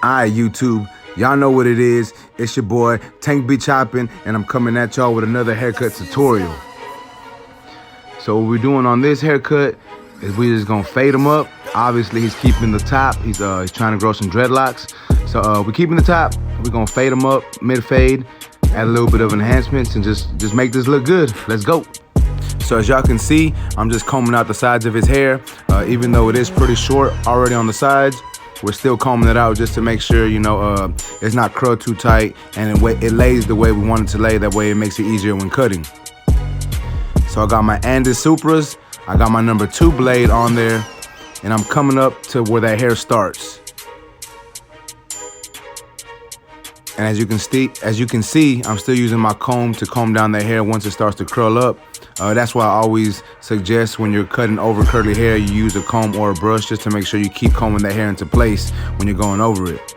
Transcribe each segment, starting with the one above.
Alright, YouTube, y'all know what it is. It's your boy, Tank Be Chopping, and I'm coming at y'all with another haircut tutorial. So what we're doing on this haircut is we're just gonna fade him up. Obviously, he's keeping the top. He's trying to grow some dreadlocks. So we're keeping the top. We're gonna fade him up, mid-fade, add a little bit of enhancements, and just make this look good. Let's go. So as y'all can see, I'm just combing out the sides of his hair. Even though it is pretty short already on the sides, we're still combing it out just to make sure, you know, it's not curled too tight and it lays the way we want it to lay. That way it makes it easier when cutting. So I got my Andis Supras, I got my number 2 blade on there, and I'm coming up to where that hair starts. And as you can see, I'm still using my comb to comb down that hair once it starts to curl up. That's why I always suggest when you're cutting over curly hair, you use a comb or a brush just to make sure you keep combing that hair into place when you're going over it.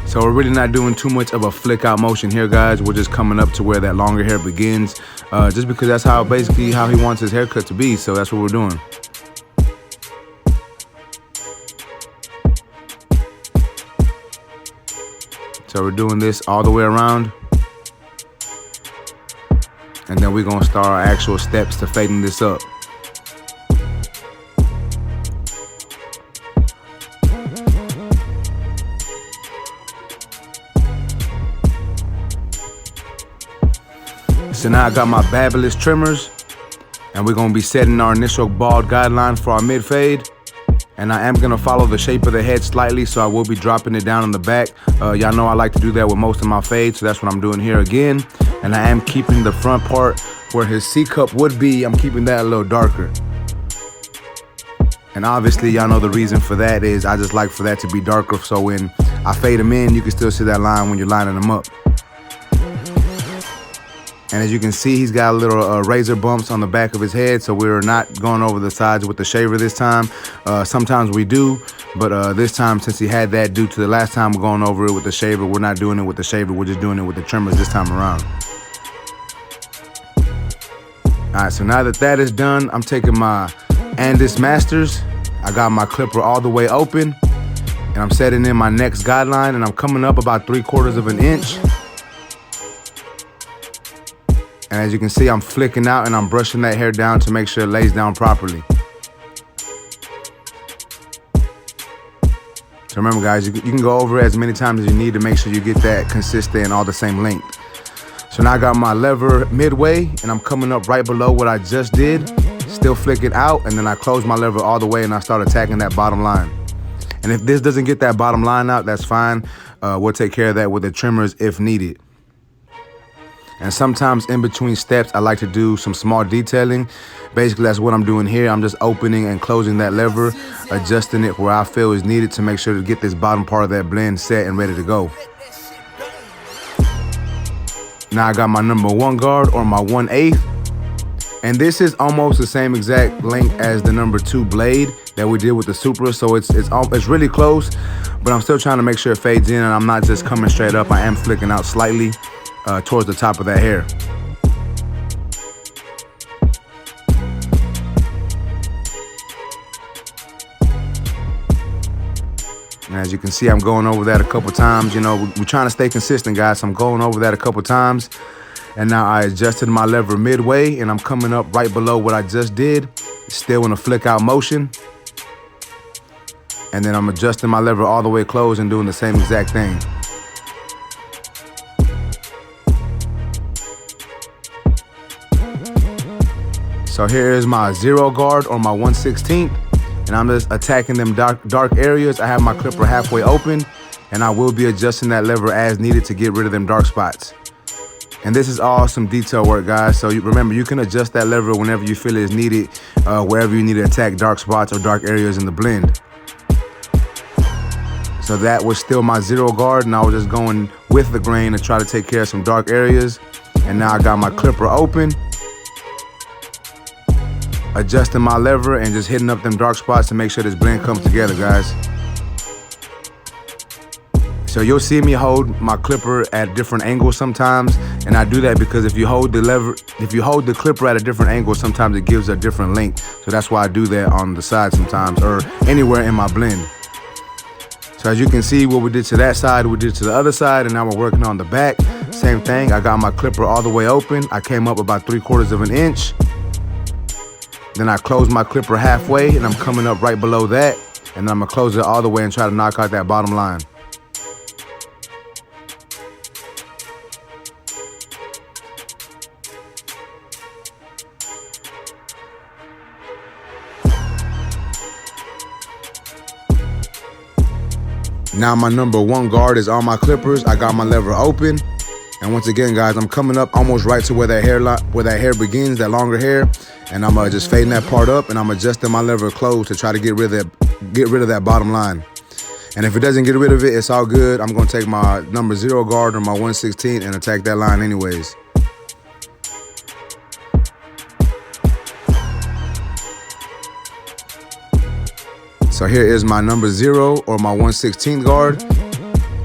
So we're really not doing too much of a flick out motion here, guys. We're just coming up to where that longer hair begins, just because that's basically how he wants his haircut to be. So that's what we're doing. So we're doing this all the way around. And then we're gonna start our actual steps to fading this up. So now I got my Babyliss trimmers, and we're gonna be setting our initial bald guideline for our mid fade. And I am gonna follow the shape of the head slightly, so I will be dropping it down on the back. Y'all know I like to do that with most of my fades, so that's what I'm doing here again. And I am keeping the front part where his C cup would be, I'm keeping that a little darker. And obviously, y'all know the reason for that is I just like for that to be darker, so when I fade him in, you can still see that line when you're lining them up. And as you can see, he's got a little razor bumps on the back of his head, so we're not going over the sides with the shaver this time. Sometimes we do, but this time, since he had that due to the last time we're going over it with the shaver, we're not doing it with the shaver, we're just doing it with the trimmers this time around. All right, so now that is done, I'm taking my Andis Masters. I got my clipper all the way open, and I'm setting in my next guideline, and I'm coming up about 3/4 of an inch. And as you can see, I'm flicking out and I'm brushing that hair down to make sure it lays down properly. So remember, guys, you can go over it as many times as you need to make sure you get that consistent and all the same length. So now I got my lever midway, and I'm coming up right below what I just did, still flicking out, and then I close my lever all the way and I start attacking that bottom line. And if this doesn't get that bottom line out, that's fine. We'll take care of that with the trimmers if needed. And sometimes in between steps, I like to do some small detailing. Basically, that's what I'm doing here. I'm just opening and closing that lever, adjusting it where I feel is needed to make sure to get this bottom part of that blend set and ready to go. Now I got my number 1 guard, or my 1/8. And this is almost the same exact length as the number 2 blade that we did with the Supra. So it's really close, but I'm still trying to make sure it fades in and I'm not just coming straight up. I am flicking out slightly towards the top of that hair. And as you can see, I'm going over that a couple times. You know, we're trying to stay consistent, guys. So I'm going over that a couple times. And now I adjusted my lever midway, and I'm coming up right below what I just did, still in a flick out motion. And then I'm adjusting my lever all the way closed and doing the same exact thing. So here is my 0 guard, or my 1/16, and I'm just attacking them dark areas. I have my clipper halfway open, and I will be adjusting that lever as needed to get rid of them dark spots. And this is all some detail work, guys. So remember, you can adjust that lever whenever you feel it is needed, wherever you need to attack dark spots or dark areas in the blend. So that was still my 0 guard, and I was just going with the grain to try to take care of some dark areas. And now I got my clipper open, adjusting my lever and just hitting up them dark spots to make sure this blend comes together, guys. So you'll see me hold my clipper at different angles sometimes, and I do that because if you hold the clipper at a different angle, sometimes it gives a different length. So that's why I do that on the side sometimes, or anywhere in my blend. So as you can see, what we did to that side, we did to the other side, and now we're working on the back. Same thing, I got my clipper all the way open. I came up about 3/4 of an inch. Then I closed my clipper halfway, and I'm coming up right below that. And then I'm gonna close it all the way and try to knock out that bottom line. Now my number 1 guard is on my clippers. I got my lever open. And once again, guys, I'm coming up almost right to where that hair begins, that longer hair. And I'm just fading that part up, and I'm adjusting my lever close to try to get rid of that bottom line. And if it doesn't get rid of it, it's all good. I'm gonna take my number 0 guard or my 1/16 and attack that line anyways. So here is my number 0 or my 1/16 guard,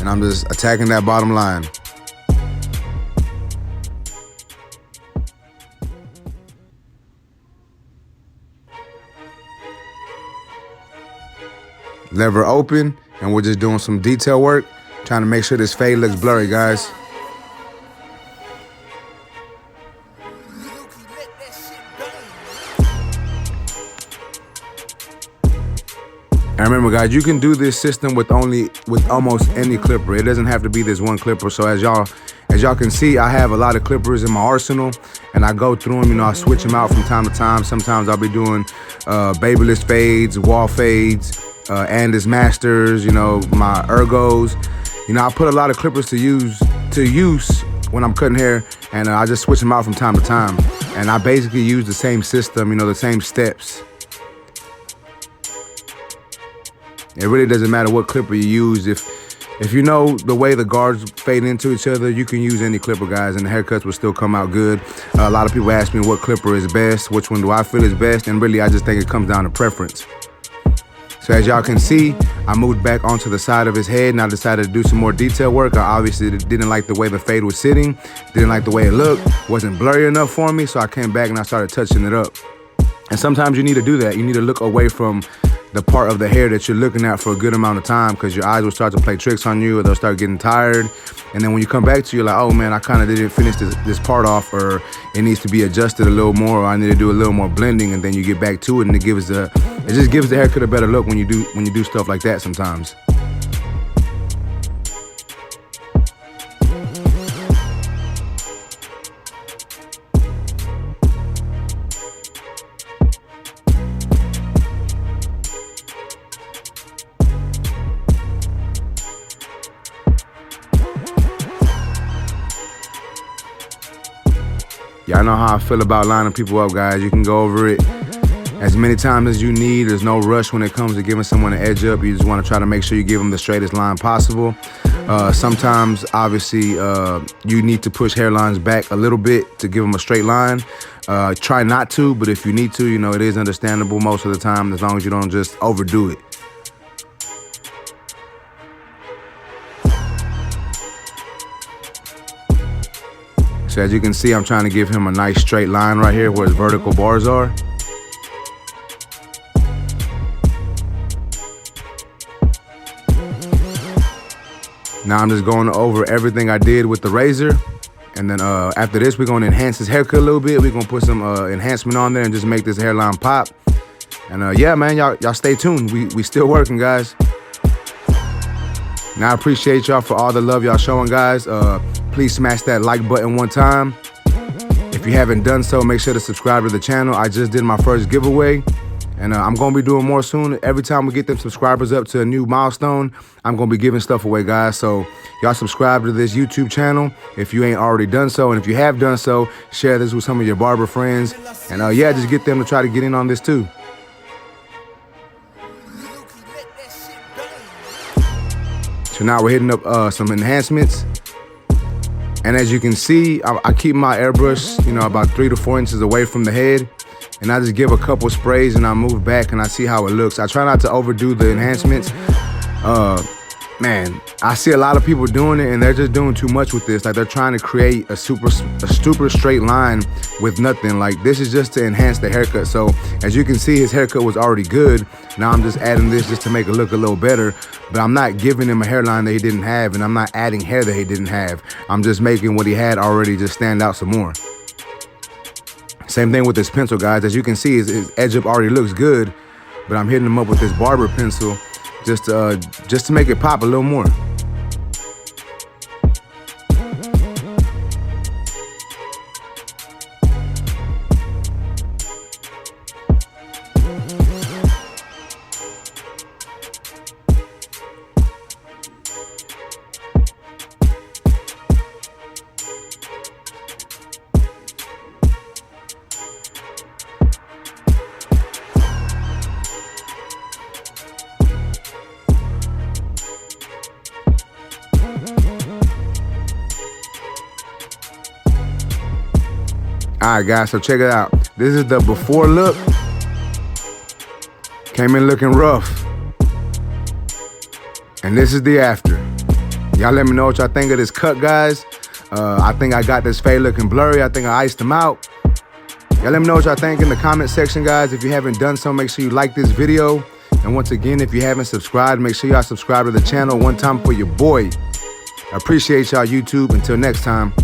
and I'm just attacking that bottom line. Lever open, and we're just doing some detail work, trying to make sure this fade looks blurry, guys. And remember, guys, you can do this system with almost any clipper. It doesn't have to be this one clipper. So as y'all can see, I have a lot of clippers in my arsenal, and I go through them. You know, I switch them out from time to time. Sometimes I'll be doing Babyliss fades, wall fades, Andis Masters. You know, my ergos. You know, I put a lot of clippers to use when I'm cutting hair, and I just switch them out from time to time. And I basically use the same system. You know, the same steps. It really doesn't matter what clipper you use. If you know the way the guards fade into each other, you can use any clipper, guys, and the haircuts will still come out good. A lot of people ask me what clipper is best, which one do I feel is best, and really I just think it comes down to preference. So as y'all can see, I moved back onto the side of his head, and I decided to do some more detail work. I obviously didn't like the way the fade was sitting, didn't like the way it looked, wasn't blurry enough for me, so I came back and I started touching it up. And sometimes you need to do that. You need to look away from the part of the hair that you're looking at for a good amount of time, because your eyes will start to play tricks on you, or they'll start getting tired. And then when you come back to, you're like, oh man, I kind of didn't finish this part off, or it needs to be adjusted a little more, or I need to do a little more blending. And then you get back to it, and it just gives the haircut a better look when you do stuff like that sometimes. Y'all know how I feel about lining people up, guys. You can go over it as many times as you need. There's no rush when it comes to giving someone an edge up. You just want to try to make sure you give them the straightest line possible. Sometimes, obviously, you need to push hairlines back a little bit to give them a straight line. Try not to, but if you need to, you know, it is understandable most of the time, as long as you don't just overdo it. So as you can see, I'm trying to give him a nice straight line right here where his vertical bars are. Now I'm just going over everything I did with the razor. And then after this, we're going to enhance his haircut a little bit. We're going to put some enhancement on there and just make this hairline pop. And yeah, man, y'all stay tuned. We still working, guys. Now I appreciate y'all for all the love y'all showing, guys. Please smash that like button one time. If you haven't done so, make sure to subscribe to the channel. I just did my first giveaway, and I'm going to be doing more soon. Every time we get them subscribers up to a new milestone, I'm going to be giving stuff away, guys. So y'all subscribe to this YouTube channel if you ain't already done so. And if you have done so, share this with some of your barber friends. And yeah, just get them to try to get in on this too. So now we're hitting up some enhancements. And as you can see, I keep my airbrush, you know, about 3 to 4 inches away from the head. And I just give a couple sprays and I move back and I see how it looks. I try not to overdo the enhancements. man, I see a lot of people doing it and they're just doing too much with this. Like, they're trying to create a super straight line with nothing. Like, this is just to enhance the haircut. So as you can see, his haircut was already good. Now I'm just adding this just to make it look a little better, but I'm not giving him a hairline that he didn't have, and I'm not adding hair that he didn't have. I'm just making what he had already just stand out some more. Same thing with this pencil, guys. As you can see, his edge up already looks good, but I'm hitting him up with this barber pencil just to make it pop a little more. All right, guys, so check it out. This is the before look. Came in looking rough. And this is the after. Y'all let me know what y'all think of this cut, guys. I think I got this fade looking blurry. I think I iced them out. Y'all let me know what y'all think in the comment section, guys. If you haven't done so, make sure you like this video. And once again, if you haven't subscribed, make sure y'all subscribe to the channel one time for your boy. I appreciate y'all, YouTube. Until next time.